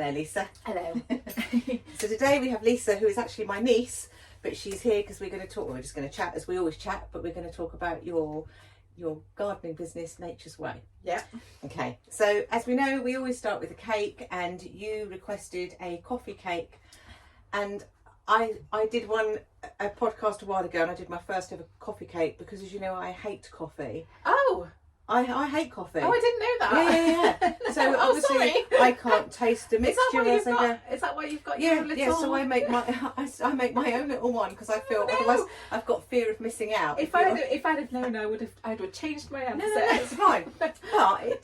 Hello, Lisa. Hello. So today we have Lisa, who is actually my niece, but she's here because we're going to talk. We're just going to chat as we always chat, but we're going to talk about your gardening business, Nature's Way. Yeah. Okay. So as we know, we always start with a cake, and you requested a coffee cake, and I did a podcast a while ago, and I did my first ever coffee cake because, as you know, I hate coffee. Oh. I hate coffee. Oh, I didn't know that. Yeah. So obviously I can't taste the mixture Is as I go. Is that why you've got your little... Yeah, so I make my own little one because I feel otherwise I've got fear of missing out. If I'd have known, I would have changed my answer. No, it's fine. But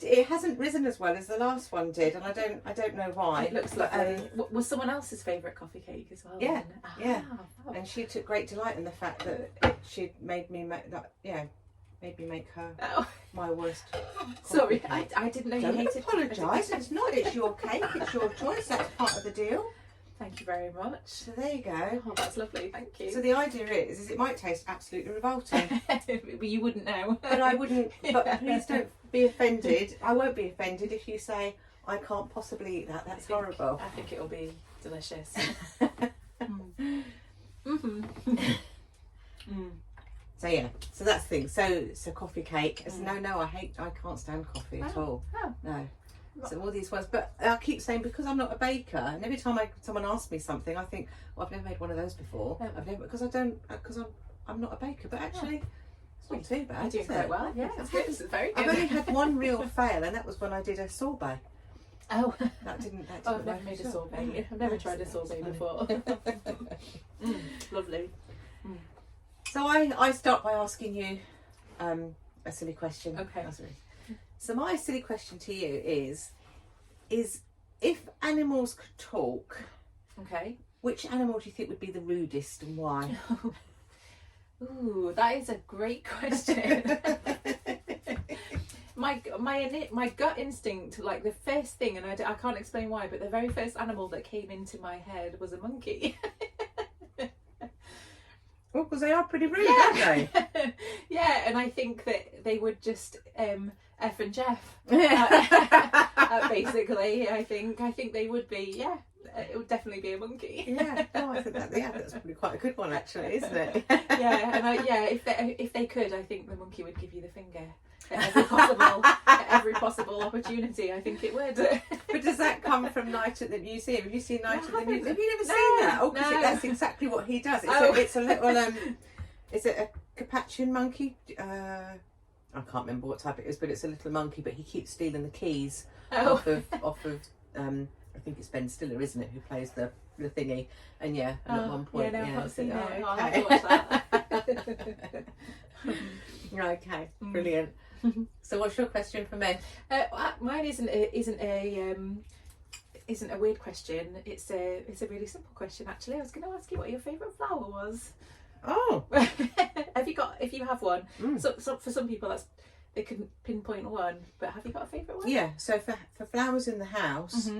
it hasn't risen as well as the last one did, and I don't know why. It looks lovely. Was someone else's favourite coffee cake as well? Yeah, then? yeah. Oh. And she took great delight in the fact that she'd made me make that. Yeah. Made me make her my worst. Sorry, I didn't know you hated. Don't apologise. It's not. It's your cake. It's your choice. That's part of the deal. Thank you very much. So there you go. Oh, that's lovely. Thank you. So the idea is it might taste absolutely revolting. But you wouldn't know. But I wouldn't. But please don't be offended. I won't be offended if you say I can't possibly eat that. That's horrible. I think it'll be delicious. So yeah, so that's the thing. So coffee cake. No, I can't stand coffee at all. Oh. No. So all these ones, but I keep saying because I'm not a baker, and every time someone asks me something, I think, well, I've never made one of those before. No. I've never because I'm not a baker. But actually, it's not too bad. I do quite well. Yeah, it's good. It's very good. I've only had one real fail, and that was when I did a sorbet. Oh, that didn't. I've never made a sorbet. I've never tried a sorbet before. Lovely. So I start by asking you a silly question. Okay. So my silly question to you is if animals could talk, okay, which animal do you think would be the rudest and why? Ooh, that is a great question. My gut instinct, like the first thing, and I can't explain why, but the very first animal that came into my head was a monkey. Well, because they are pretty rude, aren't they? Yeah, and I think that they would just F and Jeff. Basically, I think they would be. Yeah, it would definitely be a monkey. Yeah, no, I think that's probably quite a good one, actually, isn't it? Yeah, and if they could, I think the monkey would give you the finger at every possible opportunity. I think it would. But does that come from Night at the Museum? Have you seen Night at the Museum? Have you never No, seen that? Oh, no. that's exactly what he does. It's a little is it a Carpathian monkey? I can't remember what type it is, but it's a little monkey. But he keeps stealing the keys off of I think it's Ben Stiller, isn't it, who plays the thingy? And at one point, I've not seen it. Okay. I'll have to watch that. Okay, brilliant. So, what's your question for me? Mine isn't a weird question. It's a really simple question, actually. I was going to ask you what your favourite flower was. Oh, if you have one. So for some people they can pinpoint one, but have you got a favourite one? Yeah. So for flowers in the house,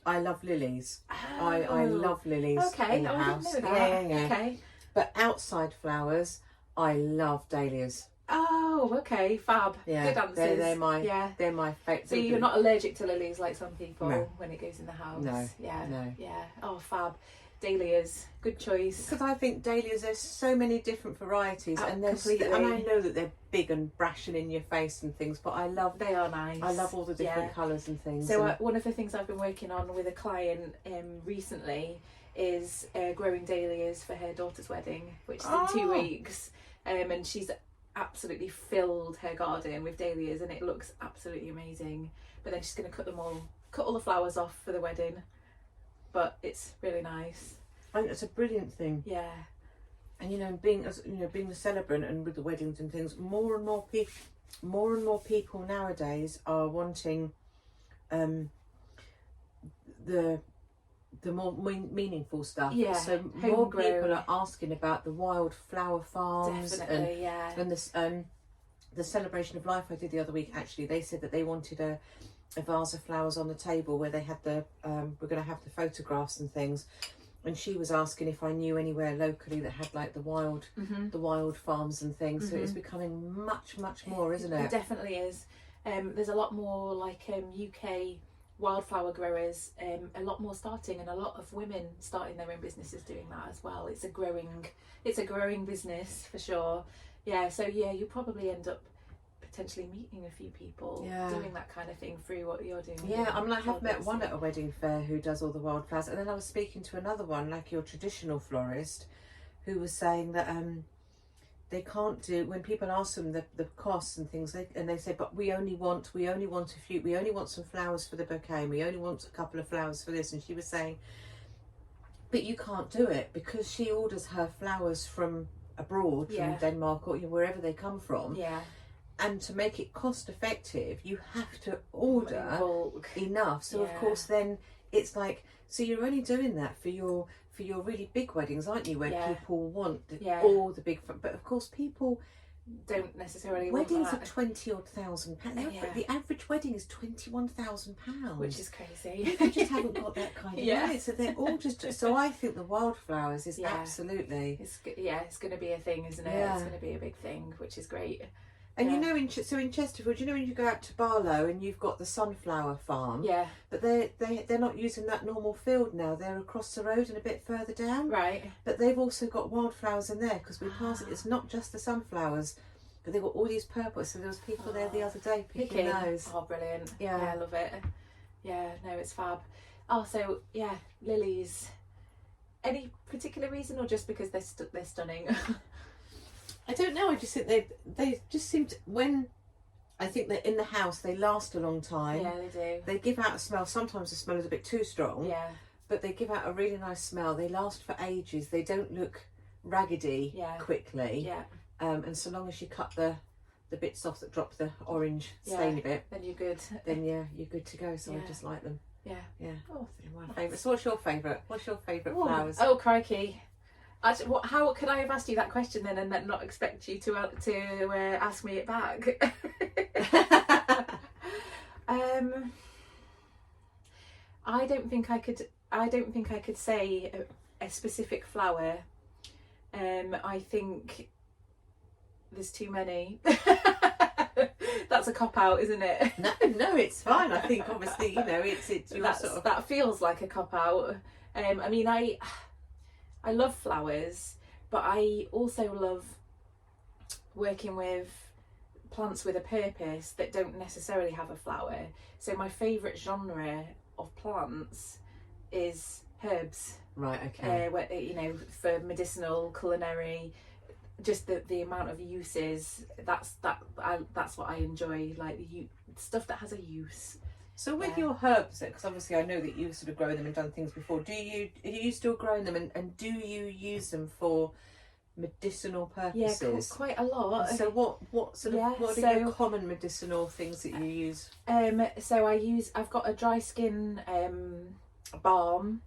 I love lilies. Oh. I love lilies in the house. I didn't know that. Yeah. Okay. But outside flowers, I love dahlias. Oh, okay, fab. Yeah, good answers. They're my favourite. So you're not allergic to lilies like some people when it goes in the house. No. Yeah. Oh, fab. Dahlias, good choice. Because I think dahlias, there's so many different varieties, and completely. And I know that they're big and brash and in your face and things, but they are nice. I love all the different colours and things. So one of the things I've been working on with a client recently is growing dahlias for her daughter's wedding, which is in 2 weeks, and she's absolutely filled her garden with dahlias, and it looks absolutely amazing. But then she's going to cut all the flowers off for the wedding. But it's really nice. I think it's a brilliant thing. Yeah. And being the celebrant and with the weddings and things, more and more people nowadays are wanting the more meaningful stuff. Yeah. So more people are asking about the wild flower farms. Definitely, and the celebration of life I did the other week. Actually, they said that they wanted a vase of flowers on the table where they had we're going to have the photographs and things, and she was asking if I knew anywhere locally that had like the wild farms and things. So it's becoming much more, isn't it? It definitely is. There's a lot more like UK wildflower growers, a lot more starting, and a lot of women starting their own businesses doing that as well. It's a growing business for sure. Yeah, so yeah, you probably end up potentially meeting a few people doing that kind of thing through what you're doing. Yeah, I mean, I have met one at a wedding fair who does all the wildflowers, and then I was speaking to another one, like your traditional florist, who was saying that they can't do, when people ask them the costs and things, they say, but we only want some flowers for the bouquet, and we only want a couple of flowers for this. And she was saying, but you can't do it because she orders her flowers from abroad, from Denmark or wherever they come from. Yeah. And to make it cost effective, you have to order enough. So of course then it's like, so you're only doing that for your really big weddings, aren't you? Where people want all the big, but of course people don't necessarily weddings want that. are £20,000. The average wedding is £21,000, which is crazy. People just haven't got that kind of money, so they're all just. So I think the wildflowers is absolutely. It's going to be a thing, isn't it? It's going to be a big thing, which is great. And you know, in Chesterfield, you know when you go out to Barlow and you've got the sunflower farm. Yeah. But they're not using that normal field now. They're across the road and a bit further down. Right. But they've also got wildflowers in there because we pass it. It's not just the sunflowers, but they've got all these purple. So there was people there the other day picking those. Oh, brilliant! Yeah, I love it. Yeah, no, it's fab. Oh, so yeah, lilies. Any particular reason, or just because they're stunning? I don't know. I just think they just seem to, when I think they're in the house, they last a long time. Yeah, they do. They give out a smell. Sometimes the smell is a bit too strong. Yeah. But they give out a really nice smell. They last for ages. They don't look raggedy quickly. Yeah. And so long as you cut the bits off that drop the orange stainy bit, then you're good. Then you're good to go. So I just like them. Yeah. Yeah. Oh, they're my favourite. So what's your favourite? What's your favourite flowers? Oh, crikey. How could I have asked you that question then and then not expect you to ask me it back? I don't think I could say a specific flower. I think there's too many. That's a cop out, isn't it? No, it's fine. I think obviously it's your sort of... that feels like a cop out. I mean, I love flowers, but I also love working with plants with a purpose that don't necessarily have a flower. So my favourite genre of plants is herbs. Right, okay. Where, for medicinal, culinary, just the amount of uses. That's what I enjoy. Like stuff that has a use. So with your herbs, because obviously I know that you've sort of grown them and done things before, are you still growing them and do you use them for medicinal purposes? Yeah, quite a lot. So what are your common medicinal things that you use? So I've got a dry skin balm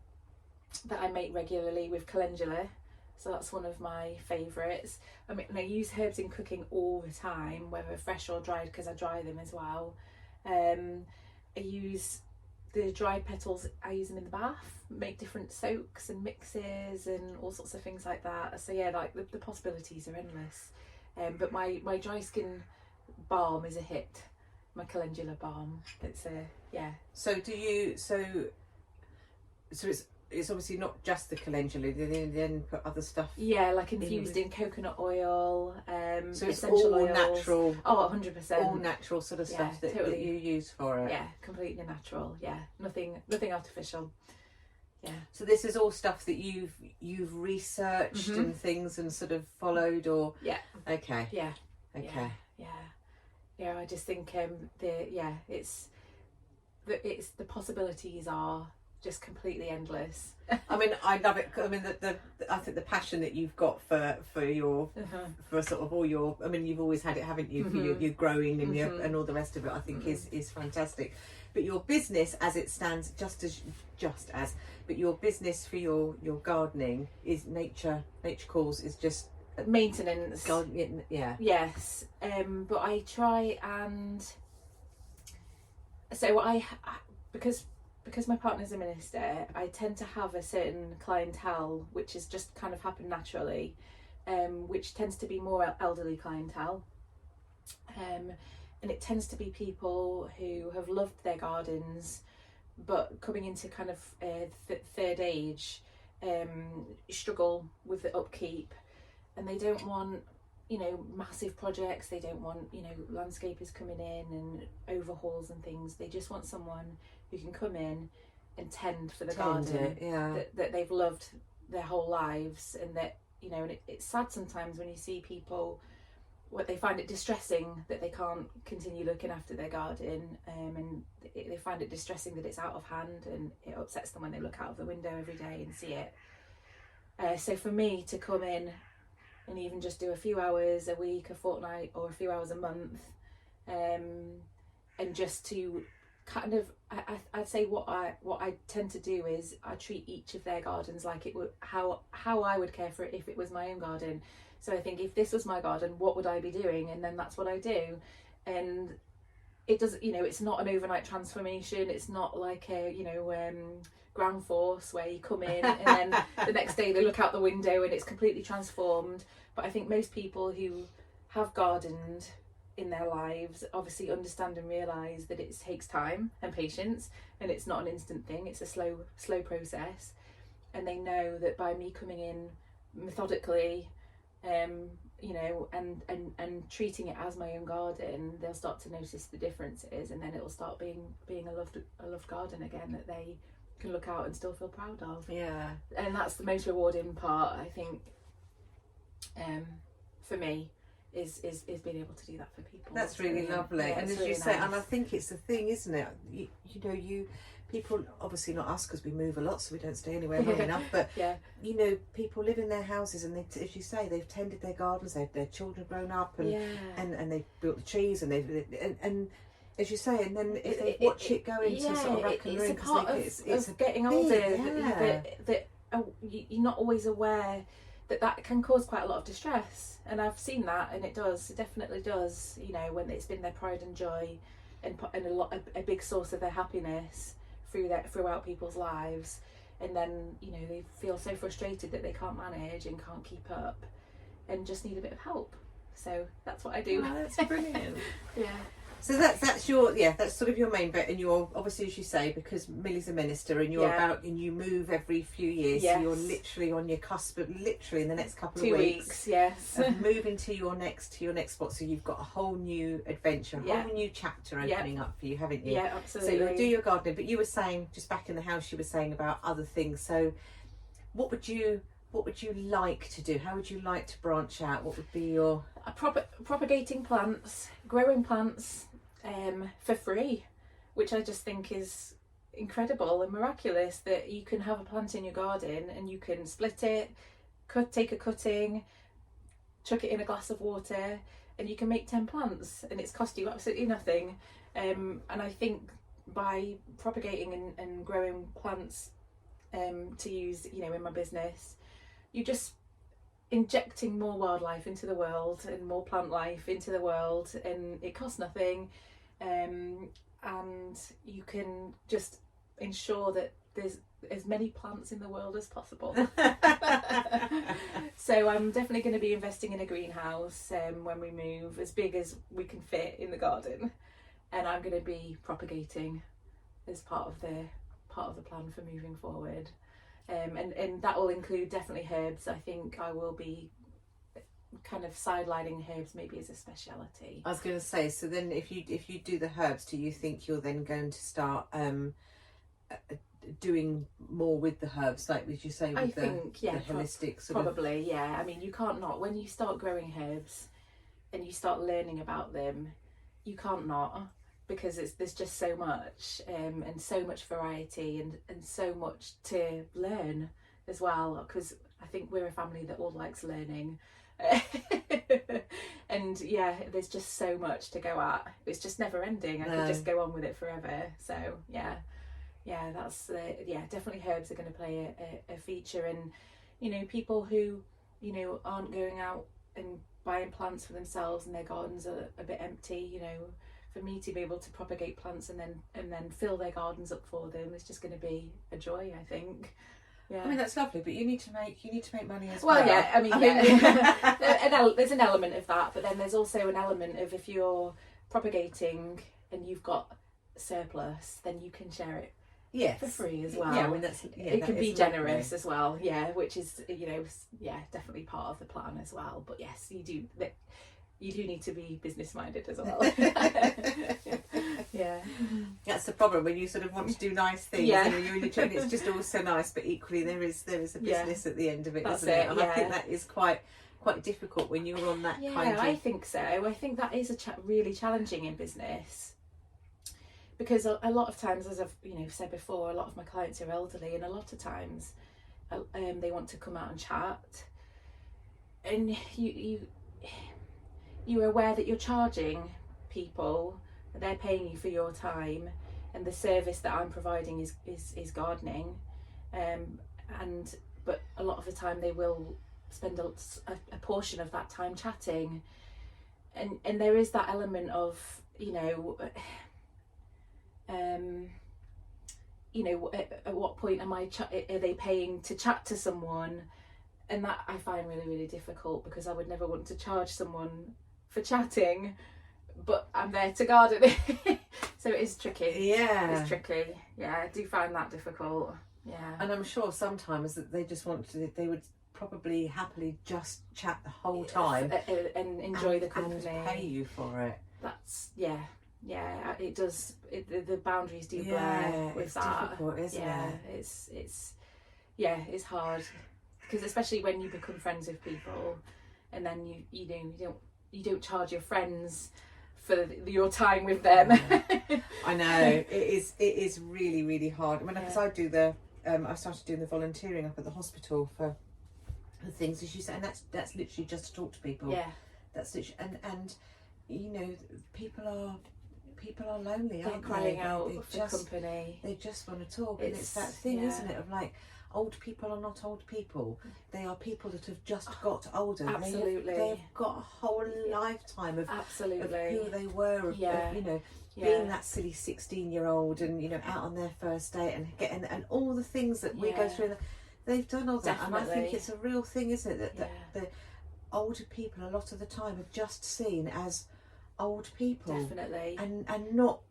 that I make regularly with calendula. So that's one of my favourites. I mean, I use herbs in cooking all the time, whether fresh or dried, because I dry them as well. I use the dried petals, I use them in the bath, make different soaks and mixes and all sorts of things like that. So yeah, like the possibilities are endless. But my dry skin balm is a hit. My calendula balm. It's So it's obviously not just the calendula, they then put other stuff. Yeah, like infused in coconut oil, so it's essential all oils. natural. Oh, 100%. All natural sort of stuff that you use for it. Yeah, completely natural. Yeah, nothing artificial. Yeah. So this is all stuff that you've researched and things and sort of followed, or okay. Yeah. Okay. Yeah. I just think it's the possibilities are just completely endless. I mean, I love it. I mean, I think the passion that you've got for your for sort of all your. I mean, you've always had it, haven't you? For your growing and and all the rest of it. I think is fantastic. But your business, as it stands, but your business for your gardening is nature calls is just maintenance. Yeah. Yes. But I try and so because my partner's a minister, I tend to have a certain clientele which has just kind of happened naturally, which tends to be more elderly clientele. And it tends to be people who have loved their gardens, but coming into kind of third age, struggle with the upkeep, and they don't want, you know, massive projects. They don't want, you know, landscapers coming in and overhauls and things. They just want someone who can come in and tend for the garden that they've loved their whole lives, and that, you know, and it's sad sometimes when you see people, what they find it distressing that they can't continue looking after their garden, and they find it distressing that it's out of hand, and it upsets them when they look out of the window every day and see it. So for me to come in and even just do a few hours a week, a fortnight, or a few hours a month, and just to kind of, I'd say what I tend to do is I treat each of their gardens like it would, how I would care for it if it was my own garden. So I think, if this was my garden, what would I be doing? And then that's what I do. And it does, you know, it's not an overnight transformation. It's not like a, you know, ground force where you come in and then the next day they look out the window and it's completely transformed. But I think most people who have gardened in their lives obviously understand and realise that it takes time and patience, and it's not an instant thing. It's a slow process. And they know that by me coming in methodically, you know, and treating it as my own garden, they'll start to notice the differences, and then it'll start being a loved garden again that they can look out and still feel proud of. Yeah. And that's the most rewarding part, I think, for me, is being able to do that for people. That's really lovely. Yeah, and as really you say, nice. and I think it's the thing, isn't it? You know, people, obviously not us because we move a lot, so we don't stay anywhere long enough, but yeah, you know, people live in their houses, and they, as you say, they've tended their gardens, their children grown up, and and they've built the trees, and and as you say, and then if they watch it go into sort of rack and ruin, it's a part of getting older, that you're not always aware that can cause quite a lot of distress. And I've seen that, and it definitely does, you know, when it's been their pride and joy and a big source of their happiness throughout people's lives, and then, you know, they feel so frustrated that they can't manage and can't keep up and just need a bit of help. So that's what I do. Oh, that's brilliant. Yeah. So that's your, that's sort of your main bit, and you're obviously, as you say, because Millie's a minister, and you're about, and you move every few years, yes. so you're literally on your cusp of, literally in the next couple 2 of weeks, yes, of moving to your next spot. So you've got a whole new adventure, a whole new chapter opening up for you, haven't you? Yeah, absolutely. So you'll do your gardening, but you were saying just back in the house, you were saying about other things. So what would you like to do? How would you like to branch out? What would be your propagating plants, growing plants for free, which I just think is incredible and miraculous, that you can have a plant in your garden and you can split it, take a cutting, chuck it in a glass of water, and you can make 10 plants, and it's cost you absolutely nothing. And I think by propagating and growing plants to use, you know, in my business, you're just injecting more wildlife into the world and more plant life into the world, and it costs nothing. And you can just ensure that there's as many plants in the world as possible. So I'm definitely going to be investing in a greenhouse when we move, as big as we can fit in the garden, and I'm going to be propagating as part of the plan for moving forward. And that will include definitely herbs. I think I will be kind of sidelining herbs maybe as a speciality. I was going to say, so then if you do the herbs, do you think you're then going to start doing more with the herbs, like would you say with the holistic sort probably of... yeah. I mean, you can't not, when you start growing herbs and you start learning about them, you can't not, because there's just so much and so much variety and so much to learn as well, because I think we're a family that all likes learning. And yeah, there's just so much to go at. It's just never ending. I could just go on with it forever. So that's definitely herbs are going to play a feature. And you know, people who, you know, aren't going out and buying plants for themselves and their gardens are a bit empty, you know, for me to be able to propagate plants and then fill their gardens up for them, it's just going to be a joy, I think. Yeah. I mean, that's lovely, but you need to make money as well. Well, yeah, I mean, there's an element of that, but then there's also an element of, if you're propagating and you've got surplus, then you can share it Yes. for free as well. Yeah, I mean it can be generous lovely. as well, which is definitely part of the plan as well. But yes, you do need to be business minded as well. Yeah, that's the problem when you sort of want to do nice things. Yeah. And you're in your it's just all so nice, but equally there is a business at the end of it, That's isn't it? it, And I think that is quite difficult when you're on that kind of. I think so. I think that is really challenging in business, because a lot of times, as I've said before, a lot of my clients are elderly, and a lot of times they want to come out and chat, and you're aware that you're charging people, they're paying you for your time, and the service that I'm providing is gardening, but a lot of the time they will spend a portion of that time chatting, and there is that element of at what point are they paying to chat to someone, and that I find really, really difficult, because I would never want to charge someone for chatting, but I'm there to garden. So it is tricky. Yeah, it's tricky. Yeah, I do find that difficult. Yeah, and I'm sure sometimes that they just they would probably happily just chat the whole time and enjoy the company and pay you for it. That's it does. The boundaries do blur with it's that. difficult, isn't it? It's hard, because especially when you become friends with people, and then you don't charge your friends for your time with them. I know it is really, really hard. I mean, because I do I started doing the volunteering up at the hospital for things, as you say, and that's literally just to talk to people. Yeah, that's literally, and people are lonely. They're aren't crying they? out They for company. They just want to talk, and it's that thing, isn't it? Of like, old people are not old people. They are people that have just got older. Absolutely, they've got a whole lifetime of absolutely of who they were. Of being that silly 16-year-old, and out on their first date and getting and all the things that we go through. They've done all that, Definitely. and I think it's a real thing, isn't it? That the older people a lot of the time are just seen as old people. Definitely. And not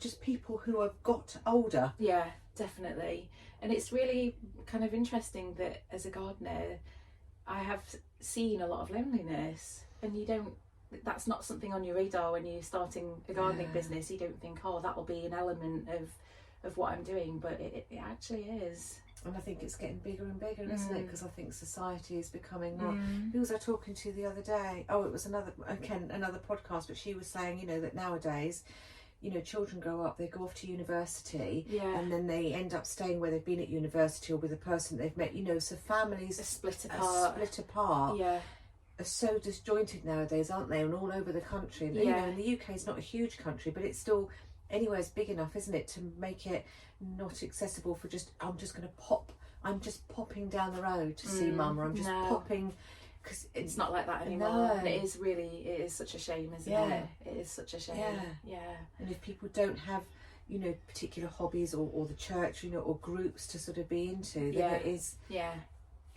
just people who have got older. Yeah, definitely. And it's really kind of interesting that as a gardener, I have seen a lot of loneliness, and that's not something on your radar when you're starting a gardening business. You don't think, that will be an element of what I'm doing, but it actually is. And I think it's getting bigger and bigger, isn't it? Because I think society is becoming more. Who was I talking to the other day? Oh, it was another podcast, but she was saying, that nowadays, children grow up, they go off to university, and then they end up staying where they've been at university or with a person they've met, so families are split apart. Yeah. Are so disjointed nowadays, aren't they? And all over the country. And, and the UK is not a huge country, but it's still anywhere's big enough, isn't it, to make it not accessible for I'm just popping down the road to see mum, or I'm just popping, because it's not like that anymore. No. And it is such a shame, isn't it? It is such a shame. Yeah. And if people don't have particular hobbies or the church, or groups to sort of be into, then it is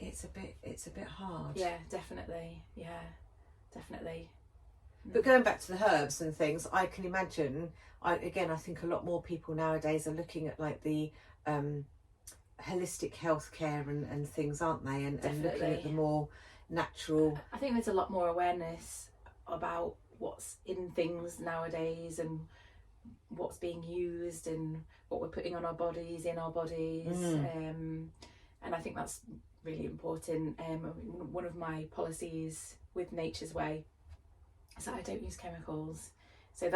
it's a bit hard. Yeah, definitely. Yeah, definitely. But going back to the herbs and things, I can imagine. I think a lot more people nowadays are looking at like the holistic healthcare and things, aren't they? And looking at the more natural. I think there's a lot more awareness about what's in things nowadays, and what's being used, and what we're putting on our bodies, and I think that's really important. One of my policies with Nature's Way is that I don't use chemicals, so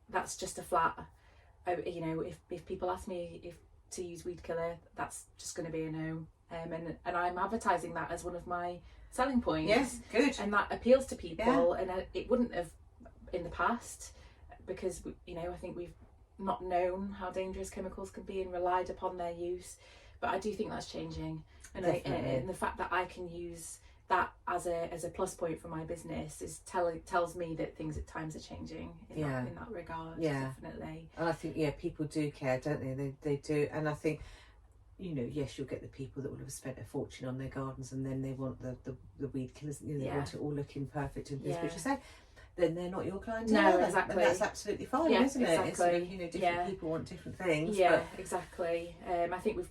that's just a flat. If people ask me to use weed killer, that's just going to be a no. And I'm advertising that as one of my selling points. Yes, good. And that appeals to people, and it wouldn't have in the past, because I think we've not known how dangerous chemicals can be and relied upon their use. But I do think that's changing, and the fact that I can use that as a plus point for my business tells me that things at times are changing in that regard. Definitely. And I think people do care, don't they? They do. And I think yes, you'll get the people that will have spent a fortune on their gardens, and then they want the weed killers, they want it all looking perfect and this, but you say then they're not your clientele. No, either. exactly. And that's absolutely fine, Yeah, isn't it? exactly. It's sort of, you know, different people want different things. Yeah, but exactly. I think we've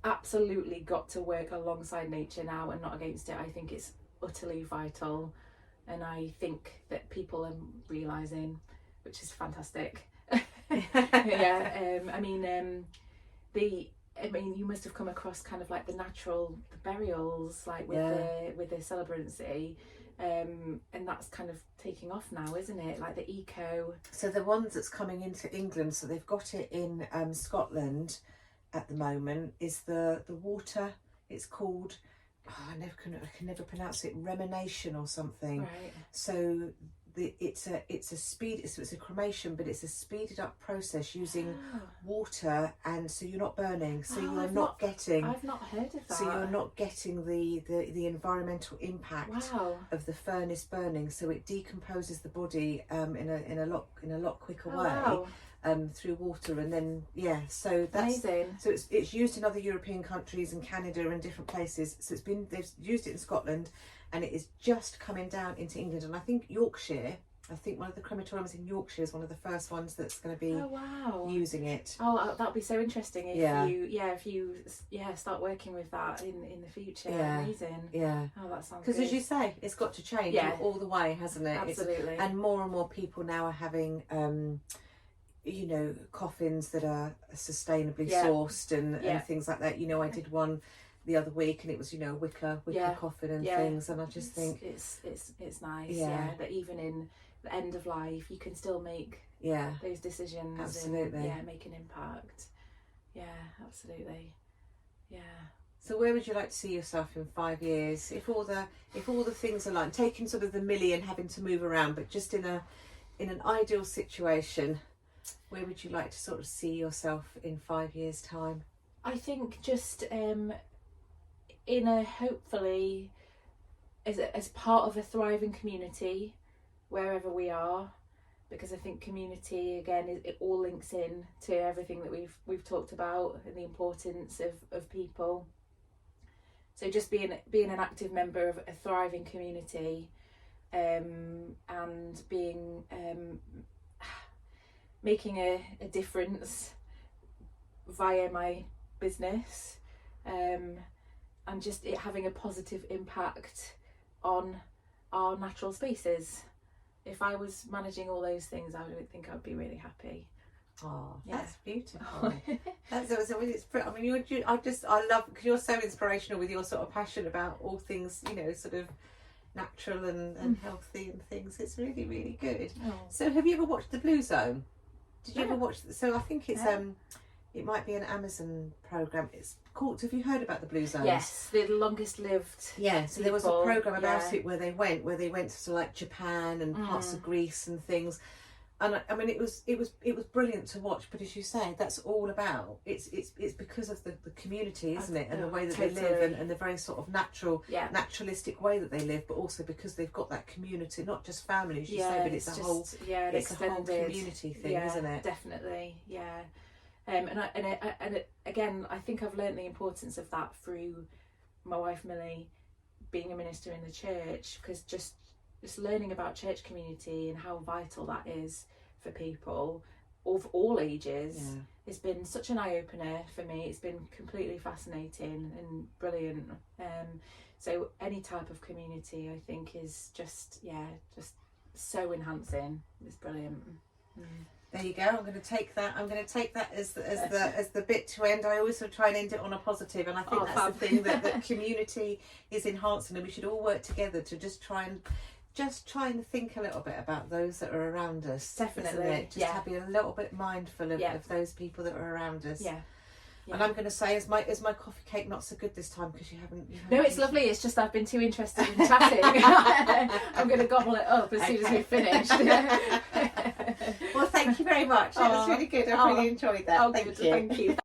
absolutely got to work alongside nature now and not against it. I think it's utterly vital, and I think that people are realising, which is fantastic. Yeah, I mean, you must have come across kind of like the burials, like with the celebrancy, and that's kind of taking off now, isn't it? Like the eco. So the ones that's coming into England, so they've got it in Scotland at the moment, is the water. It's called, I can never pronounce it, remination or something. Right. So it's a cremation, but it's a speeded up process using water, and so you're not burning, so you're I've not getting. I've not heard of that. So you're not getting the environmental impact of the furnace burning. So it decomposes the body in a lot quicker way. Wow. Through water, and then so that's amazing. So it's used in other European countries and Canada and different places. So they've used it in Scotland, and it is just coming down into England. And I think Yorkshire, one of the crematoriums in Yorkshire is one of the first ones that's going to be using it. Oh, that'll be so interesting if you start working with that in the future. Amazing. Yeah. Oh, that sounds because good. as you say, it's got to change all the way, hasn't it? Absolutely. And more people now are having you know, coffins that are sustainably sourced and things like that. You know, I did one the other week, and it was, you know, a wicker coffin and things, and I just think it's nice that even in the end of life you can still make those decisions. Absolutely. And make an impact. Absolutely. So where would you like to see yourself in 5 years, if all the things are like taking sort of the million, having to move around, but just in an ideal situation, where would you like to sort of see yourself in 5 years' time? I think just in a, hopefully, as part of a thriving community, wherever we are, because I think community, again, it all links in to everything that we've talked about, and the importance of people. So just being an active member of a thriving community, and being making a difference via my business, and just it having a positive impact on our natural spaces. If I was managing all those things, I would think I'd be really happy. Oh, that's beautiful. It's pretty. I mean, I love, because you're so inspirational with your sort of passion about all things, you know, sort of natural and healthy and things. It's really, really good. Oh. So have you ever watched The Blue Zone? Did you ever watch? So I think it's it might be an Amazon program. It's called. Have you heard about The Blue Zones? Yes, the longest lived. Yeah. So there was a program about it where they went to sort of like Japan and parts of Greece and things. And I mean, it was brilliant to watch. But as you say, that's all about it's because of the community, isn't it? And the way that they live, and the very sort of naturalistic way that they live, but also because they've got that community, not just family, as you say, but it's a whole community thing, isn't it? Definitely, yeah. Again, I think I've learned the importance of that through my wife Millie being a minister in the church, because just learning about church community and how vital that is for people of all ages has been such an eye-opener for me. It's been completely fascinating and brilliant. So any type of community, I think, is just so enhancing. It's brilliant. There you go. I'm going to take that as the bit to end. I always sort of try and end it on a positive, and I think that's the thing that community is enhancing, and we should all work together to just try and think a little bit about those that are around us. Definitely. Just be a little bit mindful of those people that are around us. Yeah. And I'm going to say, is my coffee cake not so good this time because you haven't? No, it's lovely. It's just I've been too interested in chatting. I'm going to gobble it up as soon as we've finished. Well, thank you very much. That was really good. I really enjoyed that. Thank you.